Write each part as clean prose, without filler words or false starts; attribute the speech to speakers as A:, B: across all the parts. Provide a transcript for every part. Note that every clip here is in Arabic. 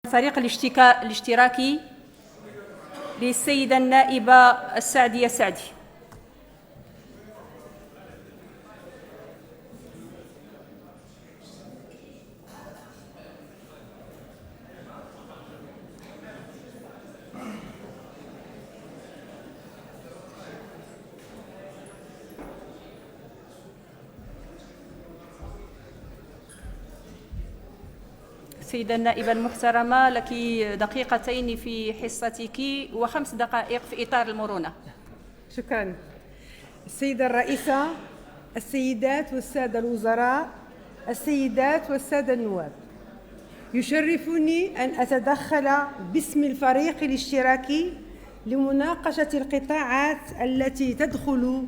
A: الفريق الاشتراكي للسيدة النائبة السعدية سعدي. السيدة النائبة المحترمة، لك دقيقتين في حصتك و5 دقائق في إطار المرونة.
B: شكرا. السيدة الرئيسة، السيدات والسادة الوزراء، السيدات والسادة النواب، يشرفني أن أتدخل باسم الفريق الاشتراكي لمناقشة القطاعات التي تدخل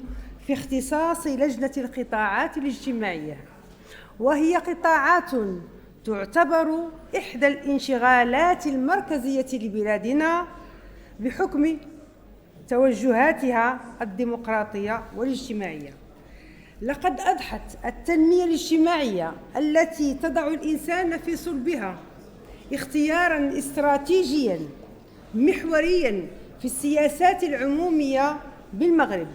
B: في اختصاص لجنة القطاعات الاجتماعية، وهي قطاعات تعتبر إحدى الانشغالات المركزية لبلادنا بحكم توجهاتها الديمقراطية والاجتماعية. لقد أضحت التنمية الاجتماعية التي تضع الإنسان في صلبها اختياراً استراتيجياً محورياً في السياسات العمومية بالمغرب،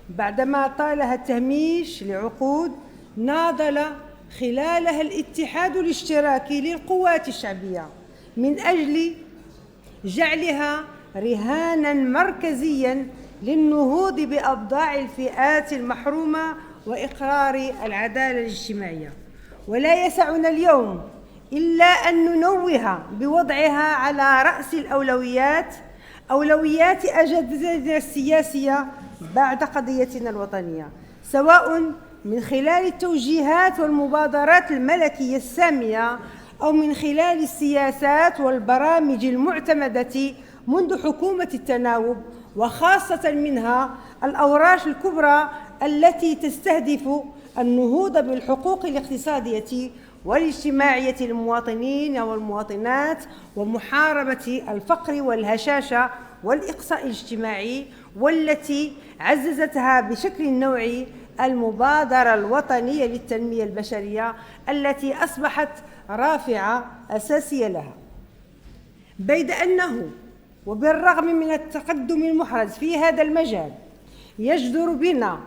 B: بعدما طالها التهميش لعقود ناضل خلالها الاتحاد الاشتراكي للقوات الشعبية من أجل جعلها رهاناً مركزياً للنهوض بأوضاع الفئات المحرومة وإقرار العدالة الاجتماعية. ولا يسعنا اليوم إلا أن ننوه بوضعها على رأس أولويات أجندتنا السياسية بعد قضيتنا الوطنية، سواء من خلال التوجيهات والمبادرات الملكية السامية أو من خلال السياسات والبرامج المعتمدة منذ حكومة التناوب، وخاصة منها الأوراش الكبرى التي تستهدف النهوض بالحقوق الاقتصادية والاجتماعية للمواطنين والمواطنات ومحاربة الفقر والهشاشة والإقصاء الاجتماعي، والتي عززتها بشكل نوعي المبادرة الوطنية للتنمية البشرية التي أصبحت رافعة أساسية لها. بيد أنه وبالرغم من التقدم المحرز في هذا المجال، يجدر بنا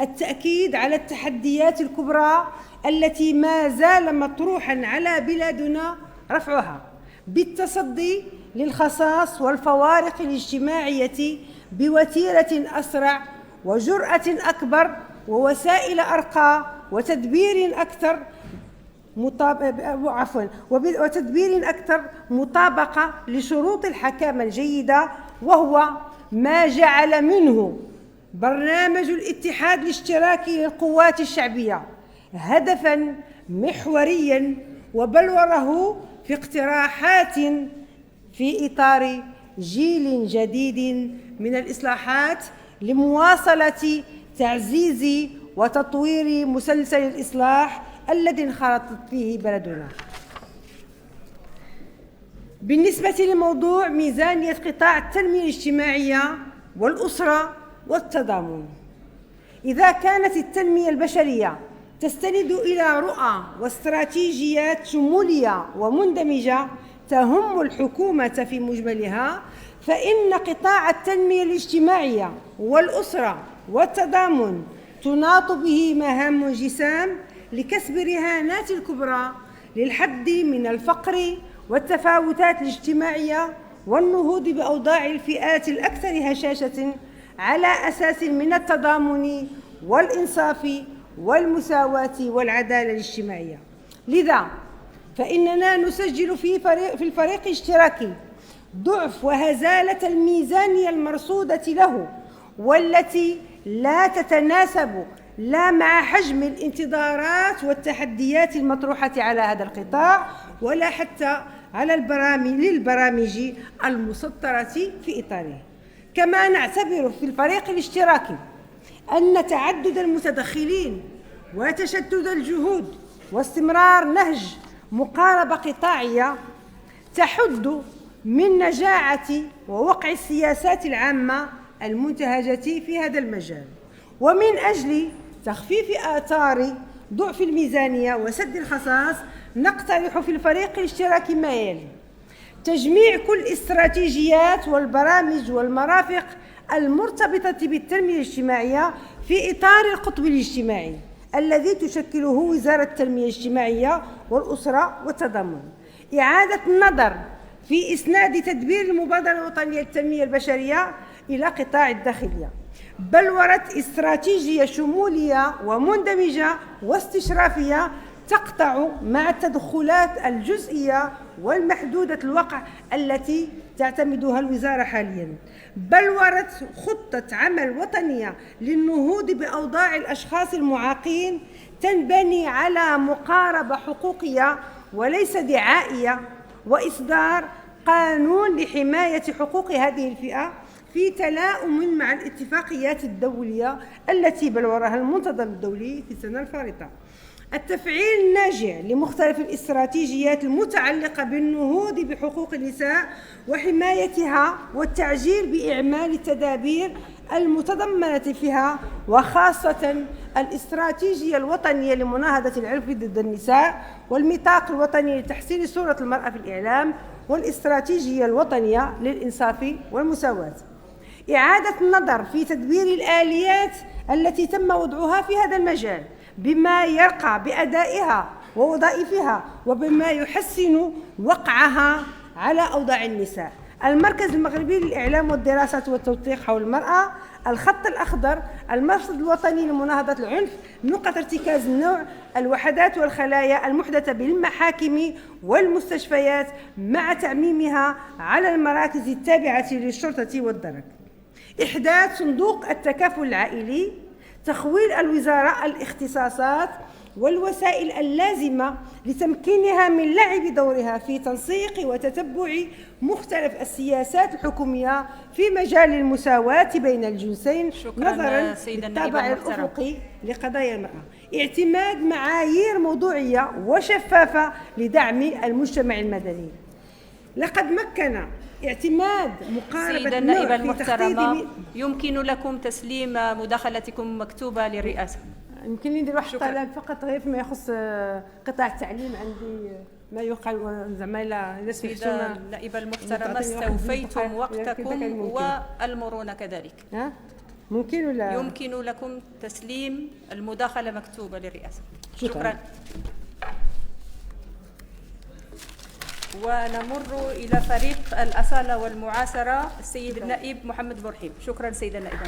B: التأكيد على التحديات الكبرى التي ما زال مطروحاً على بلادنا رفعها بالتصدي للخصاص والفوارق الاجتماعية بوتيرة أسرع وجرأة أكبر ووسائل أرقى وتدبير أكثر مطابقة لشروط الحكامة الجيدة، وهو ما جعل منه برنامج الاتحاد الاشتراكي للقوات الشعبية هدفاً محورياً وبلوره في اقتراحات في إطار جيل جديد من الإصلاحات لمواصلة تعزيز وتطوير مسلسل الإصلاح الذي انخرطت فيه بلدنا. بالنسبة لموضوع ميزانية قطاع التنمية الاجتماعية والأسرة والتضامن، إذا كانت التنمية البشرية تستند إلى رؤى واستراتيجيات شمولية ومندمجة تهم الحكومة في مجملها، فإن قطاع التنمية الاجتماعية والأسرة والتضامن تناط به مهام جسام لكسب رهانات الكبرى للحد من الفقر والتفاوتات الاجتماعية والنهوض بأوضاع الفئات الأكثر هشاشة على أساس من التضامن والإنصاف والمساواة والعدالة الاجتماعية. لذا فإننا نسجل في الفريق الاشتراكي ضعف وهزالة الميزانية المرصودة له، والتي لا تتناسب لا مع حجم الانتظارات والتحديات المطروحة على هذا القطاع ولا حتى على للبرامج المسطرة في إطاره. كما نعتبر في الفريق الاشتراكي أن تعدد المتدخلين وتشتت الجهود واستمرار نهج مقاربة قطاعية تحد من نجاعة ووقع السياسات العامة المنتهجة في هذا المجال. ومن أجل تخفيف آثار ضعف الميزانية وسد الخصاص، نقترح في الفريق الاشتراكي ما يلي: تجميع كل الاستراتيجيات والبرامج والمرافق المرتبطة بالتنمية الاجتماعية في إطار القطب الاجتماعي الذي تشكله وزارة التنمية الاجتماعية والأسرة والتضامن. إعادة النظر في إسناد تدبير المبادرة الوطنية للتنمية البشرية إلى قطاع الداخلية. بلورة استراتيجية شمولية ومندمجة واستشرافية تقطع مع التدخلات الجزئية والمحدودة الوقع التي تعتمدها الوزارة حاليا. بلورة خطة عمل وطنية للنهوض بأوضاع الأشخاص المعاقين تنبني على مقاربة حقوقية وليس دعائية، وإصدار قانون لحماية حقوق هذه الفئة في تلاؤم مع الاتفاقيات الدولية التي بلورها المنتظم الدولي في السنة الفارطة. التفعيل الناجع لمختلف الاستراتيجيات المتعلقة بالنهوض بحقوق النساء وحمايتها والتعجيل بإعمال التدابير المتضمنة فيها، وخاصة الاستراتيجية الوطنية لمناهضة العنف ضد النساء، والميثاق الوطني لتحسين صورة المرأة في الإعلام، والاستراتيجية الوطنية للإنصاف والمساواة. إعادة النظر في تدبير الآليات التي تم وضعها في هذا المجال بما يرقى بأدائها ووظائفها وبما يحسن وقعها على أوضاع النساء. المركز المغربي للإعلام والدراسات والتوثيق حول المرأة، الخط الأخضر، المرصد الوطني لمناهضة العنف، نقط ارتكاز النوع، الوحدات والخلايا المحدثة بالمحاكم والمستشفيات مع تعميمها على المراكز التابعة للشرطة والدرك. إحداث صندوق التكافل العائلي، تخويل الوزارة الاختصاصات والوسائل اللازمة لتمكينها من لعب دورها في تنسيق وتتبع مختلف السياسات الحكومية في مجال المساواة بين الجنسين نظرا للطابع الأفقي لقضايا المرأة. اعتماد معايير موضوعية وشفافة لدعم المجتمع المدني. لقد مكن اعتماد مقاربة
A: سيدة النائبة
B: النوع في
A: المحترمة، يمكن لكم تسليم مداخلتكم مكتوبة للرئاسة.
B: يمكن لي ندير واحد الطلب فقط غير فيما يخص قطاع التعليم. عندي ما يقال زعما الا
A: سيدة النائبة المحترمة، استوفيتم وقتكم والمرونة كذلك.
B: ممكن ولا
A: يمكن لكم تسليم المداخلة مكتوبة للرئاسة. شكرا. ونمر إلى فريق الأصالة والمعاصرة، السيد النائب محمد بورحيم. شكرا سيدة النائبة.